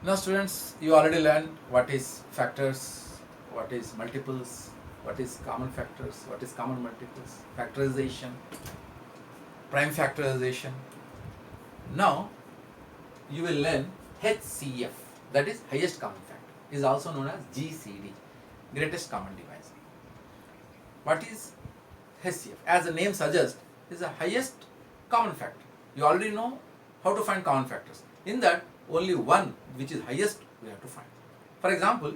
Now students, you already learned what is factors, what is multiples, what is common factors, what is common multiples, factorization, prime factorization. Now you will learn HCF, that is highest common factor, is also known as GCD, greatest common divisor. What is HCF? As the name suggests, is the highest common factor. You already know how to find common factors. In that, only one which is highest we have to find. For example,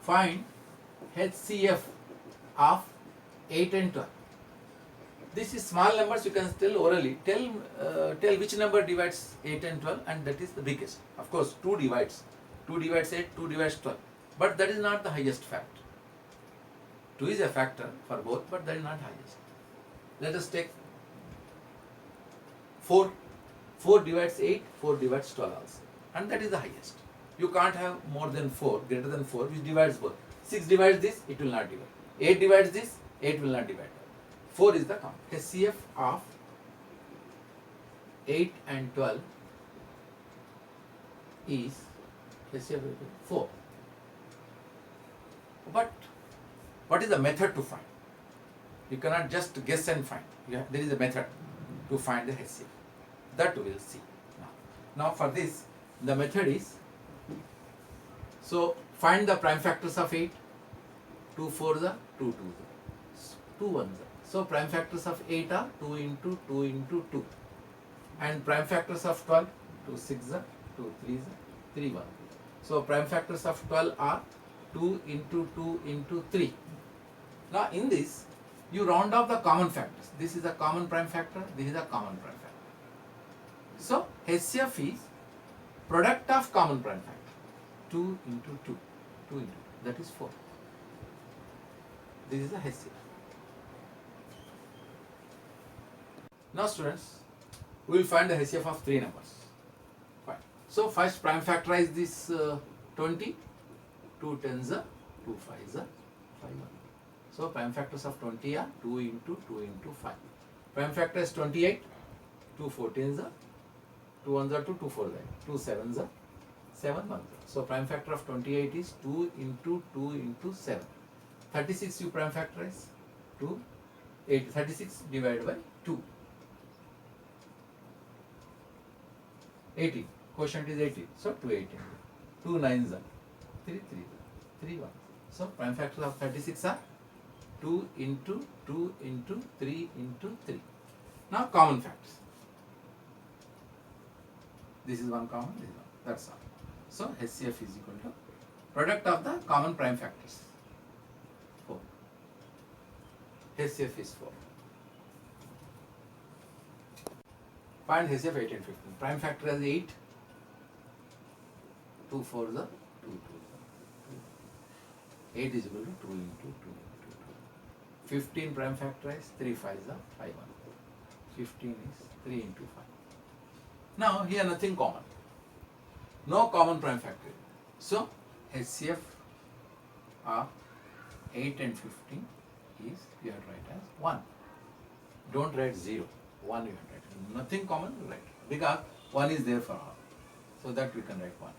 find HCF of 8 and 12. This is small numbers, you can tell orally. Tell which number divides 8 and 12, and that is the biggest. Of course, 2 divides. 2 divides 8, 2 divides 12. But that is not the highest factor. 2 is a factor for both, but that is not highest. Let us take 4. 4 divides 8, 4 divides 12 also. And that is the highest. You can't have more than 4, greater than 4, which divides both. 6 divides this, it will not divide. 8 divides this, 8 will not divide. 4 is the count. HCF of 8 and 12 is HCF 4. But what is the method to find? You cannot just guess and find. There is a method to find the HCF. That we will see. Now for this, the method is, so find the prime factors of 8. 2 4s are 2 2s, 2 1s are. So prime factors of 8 are 2 into 2 into 2. And prime factors of 12, 2 6s are 2 3s are 3 1. So prime factors of 12 are 2 into 2 into 3. Now in this, you round off the common factors. This is a common prime factor, this is a common prime factor. So HCF is product of common prime factor. 2 into 2, 2 into 2, that is 4. This is the HCF. Now students, we will find the HCF of 3 numbers. Fine. So first prime factorize this 20. 2 10s are 2 5s are 5 1. So prime factors of 20 are 2 into 2 into 5. Prime factor is 28. 2 14s are 2 1s are 2, 2 4s are 2 7s are 7 1s are. So prime factor of 28 is 2 into 2 into 7. 36 you prime factorize. 2 8 36 divided by 2. 18. Quotient is 18. So 2 18. 2 9s are 3 3 3 1. So prime factors of 36 are 2 into 2 into 3 into 3. Now common factors. This is one common, this is one. That's all. So HCF is equal to product of the common prime factors. 4. HCF is 4. Find HCF 8 and 15. Prime factor as 8. 2 4s are 2 2s are 2. 8 is equal to 2 into 2 into 2. 15 prime factorize. 3 5s are 5 1. 15 is 3 into 5. Now here nothing common. No common prime factor. So HCF of 8 and 15 is, you have to write as 1. Don't write 0. 1 you have to write. Nothing common you write. Because 1 is there for all. So that we can write 1.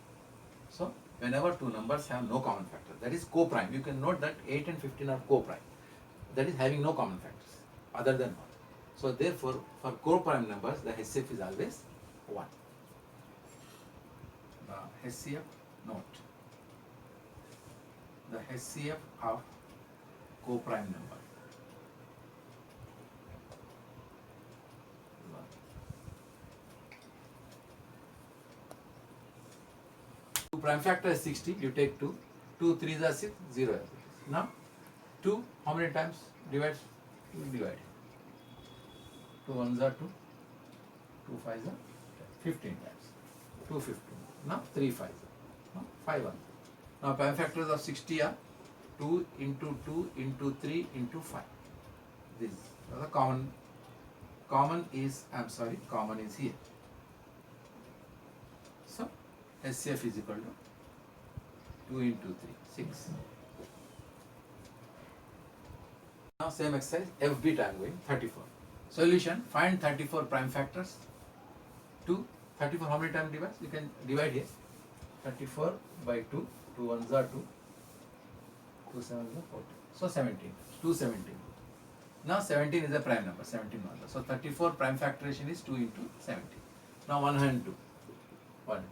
So whenever two numbers have no common factor, that is co-prime. You can note that 8 and 15 are co-prime. That is having no common factors other than 1. So therefore for co-prime numbers the HCF is always 1. The HCF, note, the HCF of co-prime number. Prime factor is 60, you take 2, 2 3s are 6, 0 as it is. Now 2 how many times divides? You divide. 2 1s are 2, 2 5s are 15 times. 2 15. Now 3 5s are 5 1. Now prime factors of 60 are 2 into 2 into 3 into 5. This is the common. Common is here. So HCF is equal to 2 into 3, 6. Now same exercise, FB I am going 34. Solution, find 34 prime factors. 2 34 how many times divides? You can divide here. 34 by 2, 2 ones are 2, 2 sevens are 14. So 17, 217. Now 17 is a prime number, 17 ones. So 34 prime factorization is 2 into 17. Now 102, 1,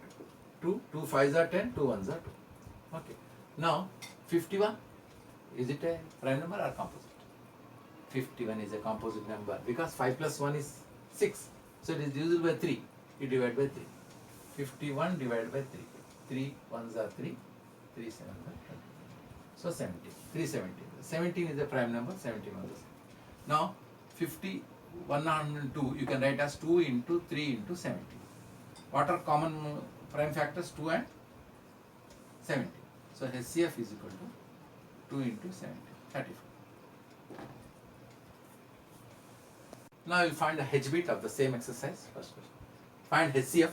2, 2 5s are 10, 2 ones are 2. Okay. Now 51, is it a prime number or composite? 51 is a composite number because 5 plus 1 is 6. So it is divisible by 3. You divide by 3. 51 divided by 3. 3 ones are 3, 3 sevens are 20. So 17, 317. 17 is a prime number, 17 ones are 7. Now 50, 102 you can write as 2 into 3 into 17. What are common prime factors? 2 and 17. So HCF is equal to 2 into 17, 34. Now you will find the H bit of the same exercise. First question. Find HCF.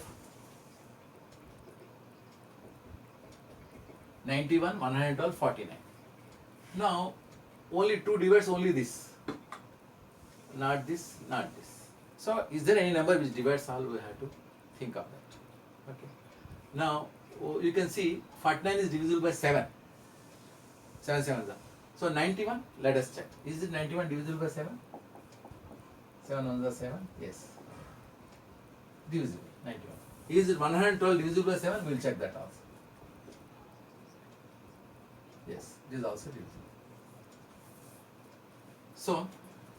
91, 112, 49. Now only 2 divides only this. Not this, not this. So is there any number which divides all? We have to think of that. Okay. Now you can see 49 is divisible by 7. 7 sevens are. So 91, let us check. Is it 91 divisible by 7? 7 ones are 7? Yes. Divisible, 91. Is it 112 divisible by 7? We will check that also. Yes, this is also divisible. So,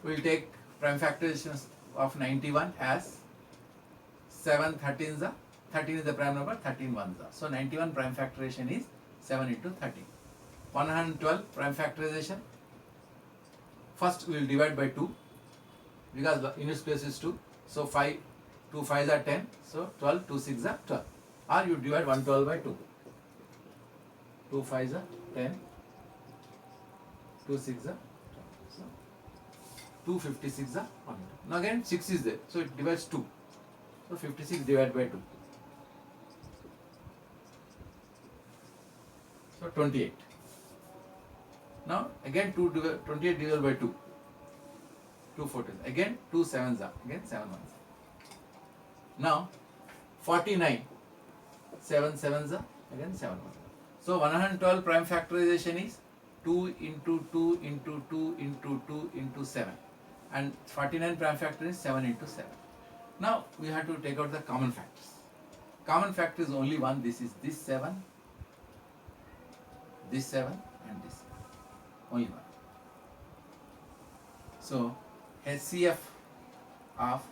we will take prime factorizations of 91 as 7 13s are, 13 is the prime number, 13 ones are. So, 91 prime factorization is 7 into 13. 112 prime factorization, first we will divide by 2 because the units place is 2. So, 5, 2 5s are 10, so 12, 2 6s are 12. Or you divide 112 by 2. 2 5s are 10, 2 6s are 12. So, 256 are 1. Now again 6 is there, so it divides 2. So 56 divided by 2. So 28. Now again 28 divided by 2. 2 14. Again 2 sevens are, again 7 ones. Now 49. 7 sevens are, again 7 ones. So 112 prime factorization is 2 into 2 into 2 into 2 into 7. And 49 prime factor is 7 into 7. Now we have to take out the common factors. Common factor is only one. This is this 7, this 7 and this 7. Only one. So HCF of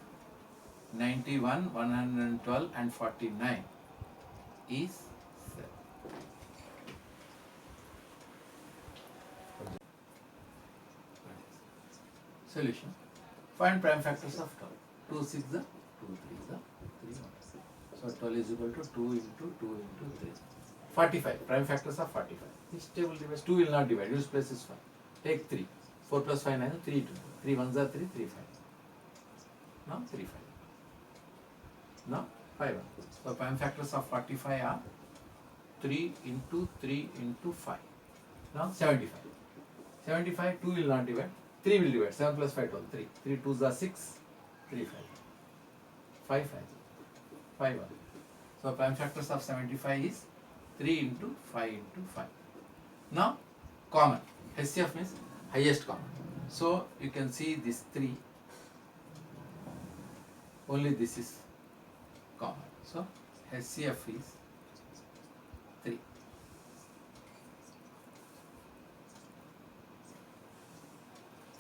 91, 112 and 49 is 7. Solution. Find prime factors of 12. 2 6 are, 2 3 are, 3 1. So 12 is equal to 2 into 2 into 3. 45. Prime factors of 45. This table divides. 2 will not divide. Use place is 5. Take 3. 4 plus 5 9. 3 2. 3 ones are 3. 3 5. Now 3 5. Now 5 1. So prime factors of 45 are 3 into 3 into 5. Now 75. 75. 2 will not divide. 3 will divide. 7 plus 5 12. 3. 3 2s are 6. 3 5. 5 5. 5 1. So prime factors of 75 is 3 into 5 into 5. Now common. HCF means highest common. So you can see this 3. Only this is common. So HCF is 3.